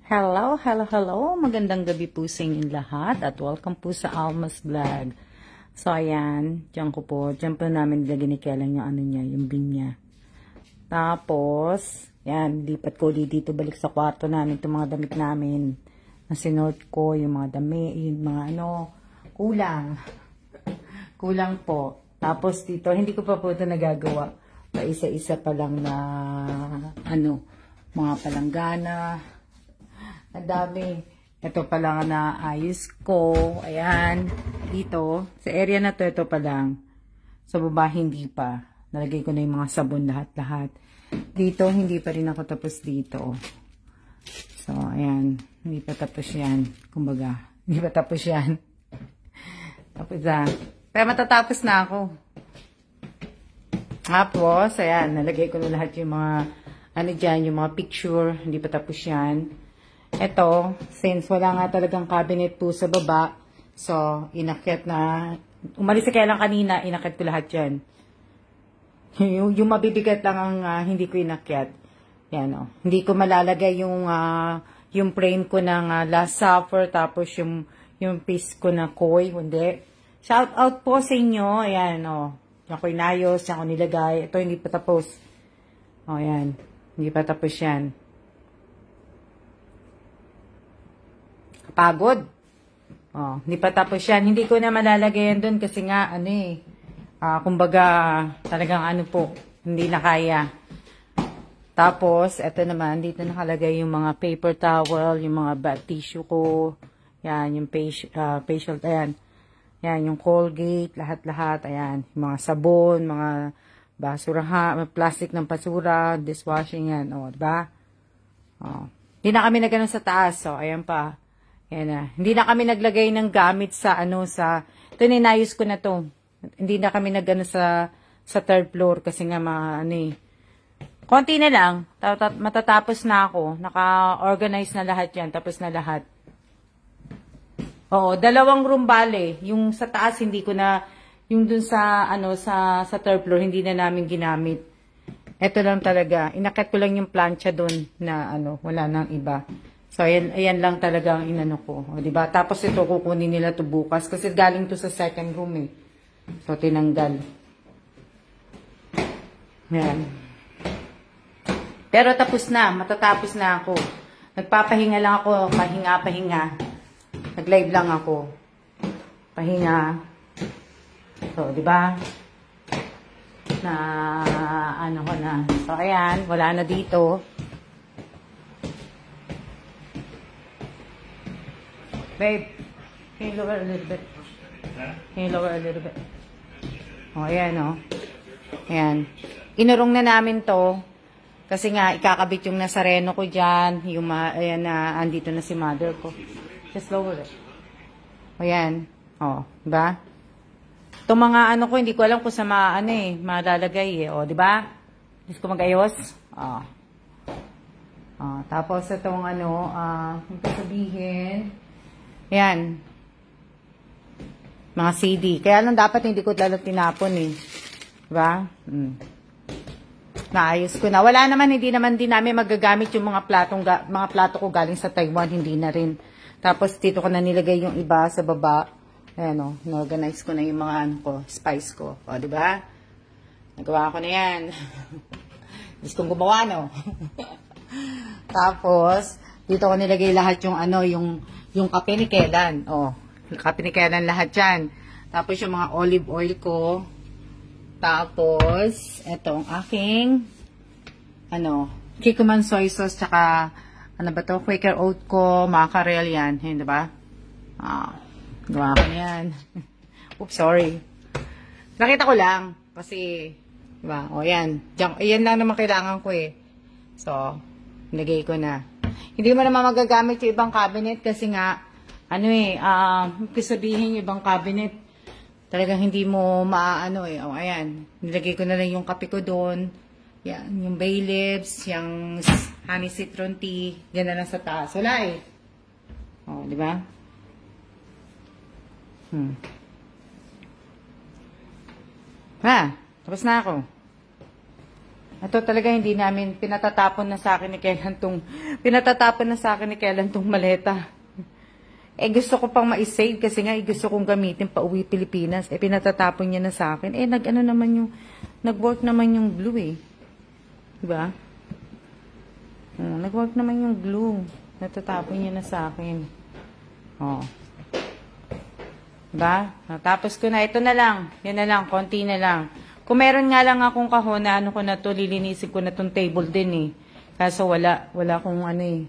Hello, hello, hello. Magandang gabi po sa inyong lahat at welcome po sa Alma's Vlog. So, ayan. Diyan po namin nilagay ni Kellen yung ano niya, yung bin niya. Tapos, yan, lipat ko dito balik sa kwarto namin itong mga damit namin. Na sinort ko, yung mga damit, yung mga kulang. Kulang po. Tapos dito, hindi ko pa po ito nagagawa. Isa-isa pa lang na, mga palanggana. Ang dami. Ito pa lang na ayos ko. Ayan. Dito. Sa area na to, ito pa lang. Sa baba, hindi pa. Nalagay ko na yung mga sabon lahat-lahat. Dito, hindi pa rin ako tapos dito. So, ayan. Hindi pa tapos yan. Kumbaga, hindi pa tapos yan. Tapos na. Pero matatapos na ako. Tapos, ayan. Nalagay ko na lahat yung mga, dyan, yung mga picture. Hindi pa tapos yan. Ito, since wala nga talagang cabinet po sa baba, so, inakyat na, umalis sa kaya lang kanina, inakyat ko lahat yan. yung mabibigat lang ang hindi ko inakyat. Yan, o. Hindi ko malalagay yung frame ko ng Last Supper, tapos yung piece ko na koi, hindi. Shout out po sa inyo, ayan, o. Yan ko inayos, yan ko nilagay. Ito, hindi pa tapos. O, yan. Hindi pa tapos yan. Pagod. Oh, hindi pa tapos yan. Hindi ko na malalagay yan doon kasi nga, kumbaga, talagang hindi na kaya. Tapos, eto naman, dito nakalagay yung mga paper towel, yung mga bath tissue ko. Yan, yung facial, ayan. Yan, yung Colgate, lahat-lahat, ayan. Yung mga sabon, mga basura, plastic ng basura, dishwashing yan, diba? Hindi na kami nagano sa taas, so, ayan pa. Yan na. Hindi na kami naglagay ng gamit sa ito ninayos ko na to. Hindi na kami nagano sa third floor kasi nga konti na lang. Matatapos na ako. Naka-organize na lahat yan. Tapos na lahat. Oo, 2 room bale. Yung sa taas hindi ko na, yung dun sa sa third floor hindi na namin ginamit. Ito lang talaga. Inakyat ko lang yung plancha dun na wala nang iba. So, ayan lang talaga ang inano ko. O, diba? Tapos ito, kukunin nila to bukas. Kasi galing to sa second room eh. So, tinanggal. Ayan. Pero tapos na. Matatapos na ako. Nagpapahinga lang ako. Pahinga. Nag-live lang ako. Pahinga. So, diba? Ko na. So, ayan. Wala na dito. Babe, can you lower a little bit? Can you lower a little bit? O, ayan, o. Ayan. Inurong na namin to. Kasi nga, ikakabit yung nasareno ko dyan. Ayan na, andito na si mother ko. Just lower it. O, ayan. O, diba? Itong mga ko, hindi ko alam kung sa malalagay eh. O, diba? Gusto ko mag-ayos? O. O, tapos itong yung sabihin, ayan. Mga CD. Kaya lang dapat hindi ko talagang tinapon eh. Diba? Naayos ko na. Wala naman, hindi naman din namin magagamit yung mga plato ko galing sa Taiwan. Hindi na rin. Tapos dito ko na nilagay yung iba sa baba. Ayan o. Na-organize ko na yung mga spice ko. O, diba? Nagawa ko na yan. Gusto kong gumawa, no? Tapos, dito ko nilagay lahat yung kape ni Kelan. O, kape ni Kelan lahat yan. Tapos yung mga olive oil ko. Tapos, etong aking, Kikkoman soy sauce, tsaka, Quaker oat ko, mackerel yan. Yun, diba? Gawa ko na yan. Oops, sorry. Nakita ko lang. Kasi, diba? O, yan. Yan lang naman kailangan ko eh. So, nilagay ko na. Hindi mo naman magagamit yung ibang cabinet kasi nga, sabihin yung ibang cabinet, talagang hindi mo O, ayan. Nilagay ko na lang yung kape ko doon. Yan, yung bay leaves, yung honey citron tea, yan na lang sa taas. Wala eh. O, di ba? Tapos na ako. Ito talaga hindi namin pinatatapon na sa akin ni Kellan tong maleta. Eh gusto ko pang ma-save kasi nga gusto kong gamitin pa uwi Pilipinas. Eh pinatatapon niya na sa akin. Eh nag-work naman yung glue eh. Diba? Nag-work naman yung glue. Natatapon niya na sa akin. Oh. Diba? Tapos ko na. Ito na lang. Yan na lang. Konti na lang. Kung meron nga lang akong kahon na ano ko na to, lilinisin ko na tong table din eh. Kaso wala. Wala akong ano eh.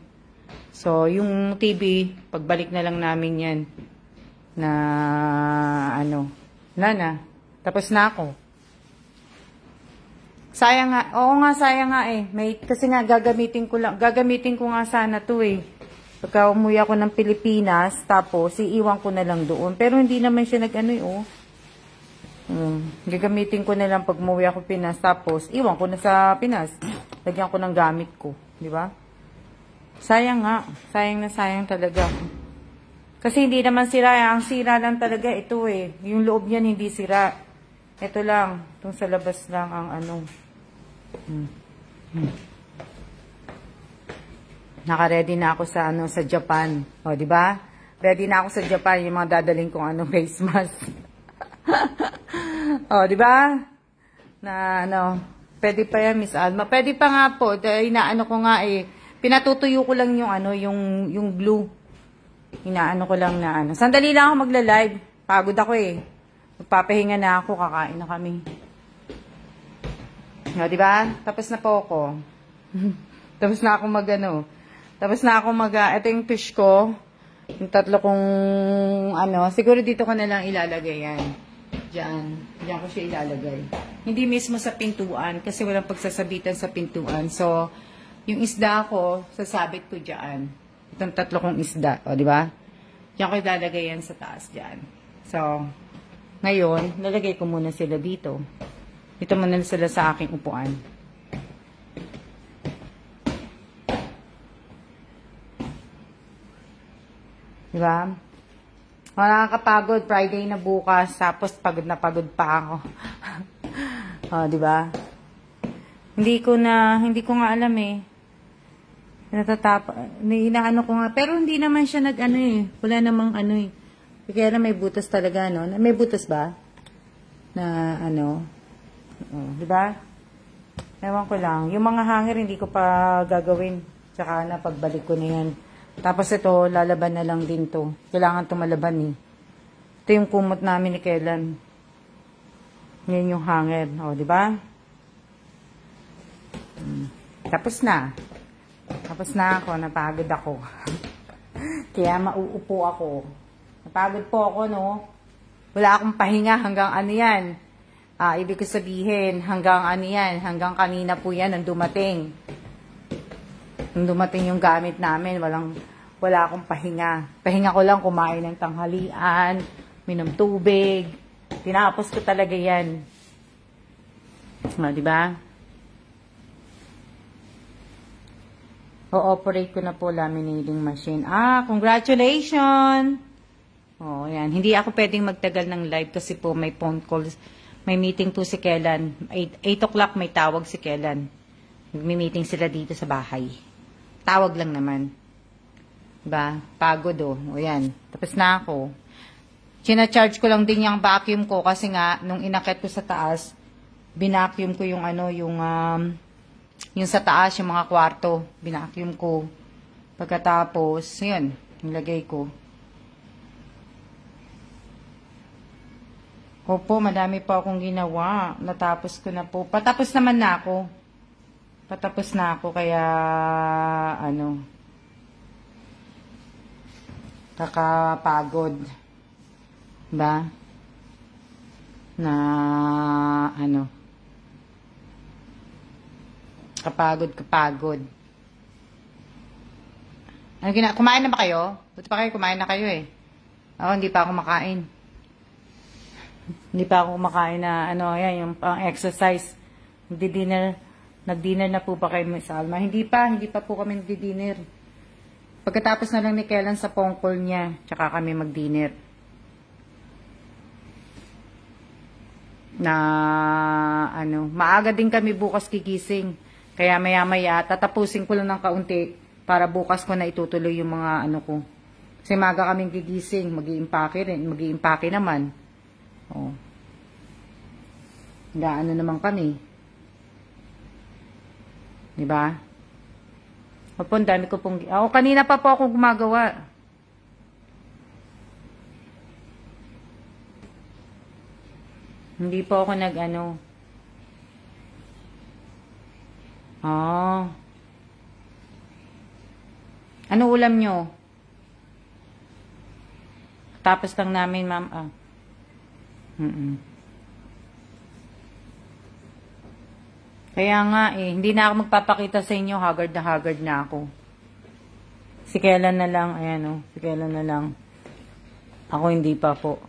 So, yung TV, pagbalik na lang namin yan. Na ano. Wala na. Tapos na ako. Sayang nga. Oo nga, sayang nga eh. Kasi nga gagamitin ko nga sana to eh. Pagka umuwi ako ng Pilipinas, tapos iiwan ko na lang doon. Pero hindi naman siya nag-ano eh, oh. Gagamitin ko na lang pag umuwi ako Pinas, tapos iwan ko na sa Pinas. Lagyan ko ng gamit ko. Di ba? Sayang nga. Sayang na sayang talaga. Kasi hindi naman sira. Ang sira lang talaga ito eh. Yung loob niyan hindi sira. Ito lang. Itong sa labas lang ang ano. Naka-ready na ako sa ano sa Japan. O, di ba? Ready na ako sa Japan yung mga dadaling kong ano face mask. O, di ba? Na ano, pwede pa yan, Miss Alma. Pwede pa nga po. Inaano ko nga eh. Pinatutuyo ko lang yung ano, yung glue. Inaano ko lang na ano. Sandali lang ako magla-live. Pagod ako eh. Magpapahinga na ako, kakain na kami. O, di ba? Tapos na po ako. Tapos na ako mag-ano. Tapos na ako ito yung fish ko. Yung tatlo kong, ano, siguro dito ko na lang ilalagay yan. Diyan ko siya ilalagay. Hindi mismo sa pintuan, kasi walang pagsasabitan sa pintuan. So, yung isda ko, sasabit ko diyan. Itong tatlo kong isda, o, di ba? Diyan ko ilalagay yan sa taas, diyan. So, ngayon, lalagay ko muna sila dito. Dito muna sila sa aking upuan. Diba? Nakakapagod. Friday na bukas. Tapos pagod na pagod pa ako. Oh, diba? Hindi ko nga alam eh. Inaano ko nga. Pero hindi naman siya nag-ano eh. Wala namang ano eh. Kaya na may butas talaga, no? May butas ba? Na ano? Oh, diba? Ewan ko lang. Yung mga hanger hindi ko pa gagawin. Tsaka na pagbalik ko na yan. Tapos ito, lalaban na lang din to. Kailangan ito malaban eh. Ito yung kumot namin ni Kellan. Yan yung hanger. O, di ba? Tapos na. Tapos na ako. Napagod ako. Kaya mauupo ako. Napagod po ako, no? Wala akong pahinga hanggang ano yan. Ibig ko sabihin, hanggang ano yan. Hanggang kanina po yan ang dumating. Nung dumating yung gamit namin, wala akong pahinga. Pahinga ko lang kumain ng tanghalian, minom tubig. Tinapos ko talaga yan. Diba? O-operate ko na po laminating machine. Congratulations! Oh, yan. Hindi ako pwedeng magtagal ng live kasi po may phone calls. May meeting po si Kellan. 8 o'clock may tawag si Kellan. Nagmi-meeting sila dito sa bahay. Tawag lang naman. Diba? Pagod oh. O yan. Tapos na ako. Sina-charge ko lang din yung vacuum ko kasi nga, nung inakit ko sa taas, binacuum ko yung ano, yung sa taas, yung mga kwarto. Binacuum ko. Pagkatapos, yun, nilagay ko. Opo, madami pa akong ginawa. Natapos ko na po. Patapos naman na ako. Patapos na ako, kaya, ano, kakapagod. Ba? Na, ano, kapagod. Kumain na ba kayo? Buti pa kayo, kumain na kayo eh. Ako, hindi pa ako makain. Hindi pa ako kumakain na, ano, yan, yung pang-exercise. Nag-dinner na po ba kayo, Miss Alma? Hindi pa po kami nag-dinner. Pagkatapos na lang ni Kellan sa phone call niya, tsaka kami mag-dinner. na maaga din kami bukas gigising. Kaya maya-maya, tatapusin ko lang ng kaunti para bukas ko na itutuloy yung mga ko. Kasi maga kaming gigising, mag-i-impake naman. Oh. Naman kami. Diba? Opo, dami ko pong... kanina pa po ako gumagawa. Hindi po ako Ano ulam nyo? Tapos lang namin, ma'am. Kaya nga hindi na ako magpapakita sa inyo, haggard na ako. Si kailan na lang, si kailan na lang. Ako hindi pa po.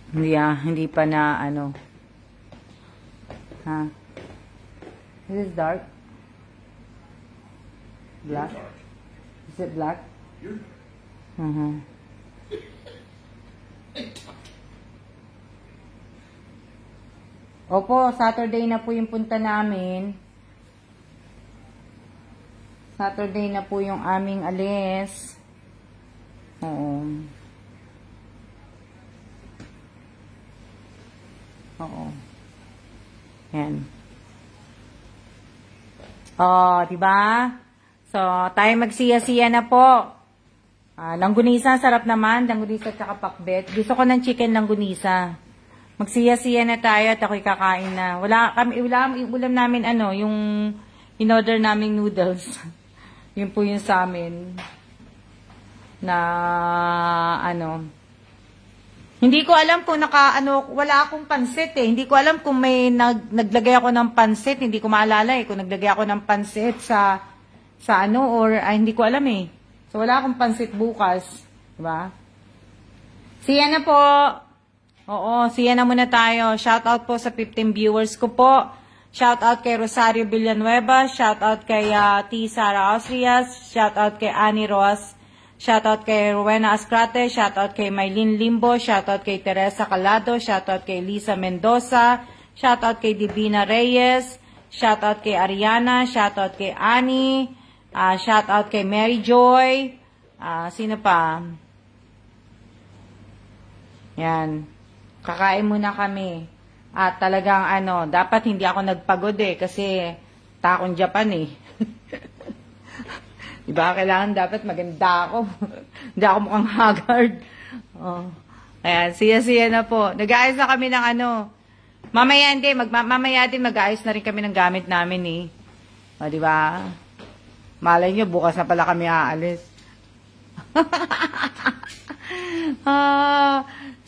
Hindi pa na This is dark. Black? Is it black? Opo, Saturday na po yung punta namin. Saturday na po yung aming alis. Oo. Yan. Diba? So, tayo magsiya-siya na po. Langgunisa, sarap naman. Langgunisa at saka pakbet. Gusto ko ng chicken langgunisa. Magsiya-siya na tayo at ako'y kakain na. Ulam namin yung in-order naming noodles. Yun po yung sa amin. Na hindi ko alam kung wala akong pansit eh. Hindi ko alam kung may naglagay ako ng pansit. Hindi ko maalala kung naglagay ako ng pansit sa hindi ko alam eh. So, wala akong pansit bukas. Diba? Siya na po. Oo, siya na muna tayo. Shout out po sa 15 viewers ko po. Shout out kay Rosario Villanueva. Shout out kay T. Sara Austrias. Shout out kay Annie Ross. Shoutout kay Rowena Ascrate, shoutout kay Maylin Limbo, shoutout kay Teresa Calado, shoutout kay Lisa Mendoza, shoutout kay Divina Reyes, shoutout kay Ariana, shoutout kay Annie, shoutout kay Mary Joy, sino pa? Yan. Kakain muna kami. At talagang dapat hindi ako nagpagod kasi takong Japan eh. Diba? Kailangan dapat maganda ako. Hindi ako mukhang haggard. Ayan, siya-siya na po. Nag-aayos na kami ng mamaya din mag-aayos na rin kami ng gamit namin eh. Diba? Malay nyo, bukas na pala kami aalis.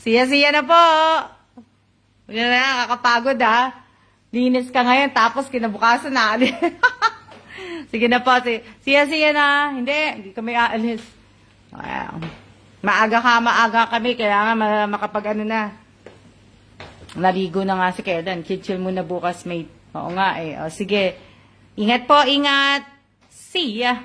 Siya-siya na po. Hindi na kakapagod Linis ka ngayon, tapos kinabukasan na aalis. Sige na po, siya na. Hindi kami aalis. Maaga kami, kaya nga makapag na. Naligo na nga si Kedan. Chill muna bukas, mate. Oo nga eh. Sige. Ingat po, ingat. See ya.